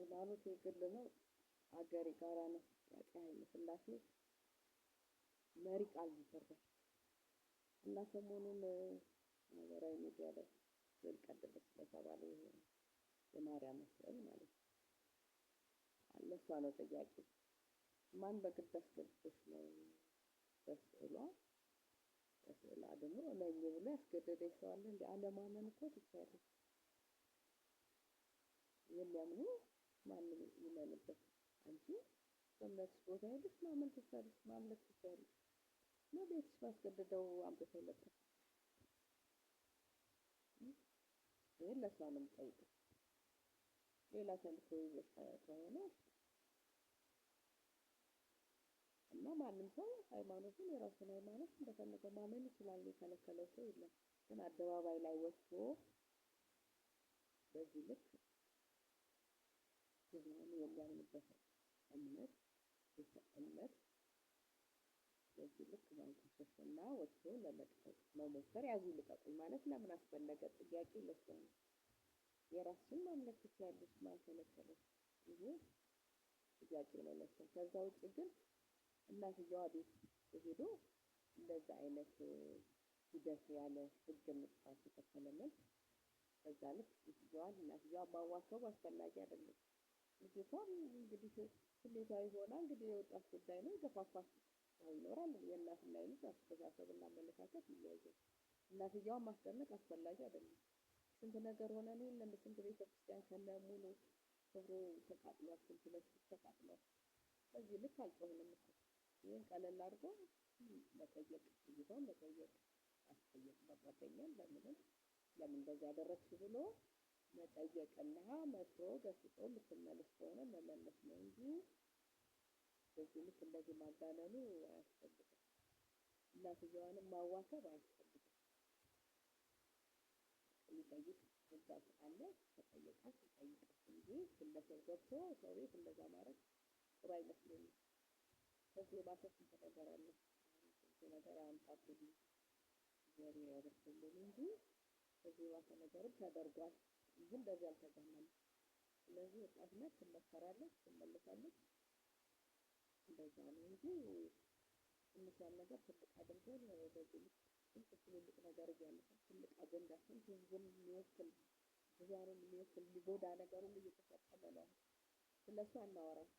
ሃይማኖት የግል ነው፣ አገር የጋራ ነው። የአፄ ኃይለ ሥላሴ መሪ ቃል ነበር። እና ሰሞኑን ማህበራዊ ሚዲያ ላይ ስዕል ቀደደች ስለተባለ የማርያም ስዕል ማለት ነው። ለእሷ ነው ጥያቄ። ማን በግድ አስገድዶሽ ነው በስዕሏ ደግሞ እመኝ ብሎ ያስገደደሽ ሰው አለ እንዴ? አለማመን እኮ ትችያለሽ። የሚያምኑ ማንም ይመንበት። አንቺ በእምነትሽ ቦታ ሄደሽ ማመን ትችያለሽ፣ ማምለክ ትችያለሽ። ቤትሽ ባስገድደው አምጥተው ለጠፉ። ይሄን ለእሷ ነው የምጠይቀው። ሌላ ተልእኮ ይዘሽ ከሆነ እና ማንም ሰው ሃይማኖቱን የራሱን ሃይማኖት እንደፈለገ ማመን ይችላል። የከለከለው ሰው የለም። ግን አደባባይ ላይ ወጥቶ በዚህ ልክ ብዙሃኑ የሚያምንበት እምነት በዚህ ልክ ማንቋሸሽና ወጥቶ ለመጥቀስ መሞከር ያዙ ልቀቁኝ ማለት ለምን አስፈለገ? ጥያቄ ለእሷ ነው። የራስሽን ማምለክ ትችያለሽ፣ ማን ከለከለሽ? ይሄ ጥያቄ ነው ለእሷ። ከዛ ውጭ ግን እናትየዋ ቤት ሄዶ እንደዛ አይነት ሂደት ያለ ህግ መጥፋት የተከለመል ከዛ ልክ እናትየዋ ማዋከብ አስፈላጊ አይደለም። ልጅቷም እንግዲህ ስሜታዊ ሆና እንግዲህ የወጣት ጉዳይ ነው፣ ገፋፋት ሰው ይኖራል። የእናትና የልጅ አስተሳሰብና አመለካከት ይለያያል። እናትየዋን ማስጨነቅ አስፈላጊ አይደለም። ስንት ነገር ሆነ ነው የለም ስንት ቤተክርስቲያን ከነሙሉ ክብሩ ተቃጥሏል፣ ስንት መስጊድ ተቃጥሏል። በዚህ ልክ አልጮህንም እኮ። ይህን ቀለል አድርጎ መጠየቅ፣ ልጅቷን መጠየቅ፣ አስጠየቅ በጓደኛም በምንም ለምን እንደዚህ ያደረግሽ ብሎ መጠየቅና መክሮ ገስጾ ልትመለስ ከሆነ መመለስ ነው እንጂ በዚህ ልክ እንደዚህ ማጋነኑ አያስፈልግም። እናትየዋንም ማዋከብ አያስፈልግም። የሚጠይቅ ህጋት አለ፣ ተጠየቃት ይጠይቃት እንጂ ግለሰብ ገብቶ ሰው ቤት እንደዛ ማድረግ ጥሩ አይመስለኝም። ከዚህ የባሰ ስንት ነገር አለ። ስንት ነገር አምጣብኝ እግዚአብሔር ያደርግልን እንጂ ከዚህ የባሰ ነገርም ተደርጓል። ግን እንደዚህ አልተጋነንም። ስለዚህ ወጣት ናት፣ ትመከራለች፣ ትመለሳለች። እንደዛ ነው እንጂ ትንሿን ነገር ትልቅ አድርገን በዚህ ልክ ስንት ትልልቅ ነገር እያለፈ ትልቅ አጀንዳ ስንት ህዝብን የሚወክል ብዙሃኑን የሚወክል ሊጎዳ ነገር ሁሉ እየተፈጸመ ነው። ስለሱ አናወራም።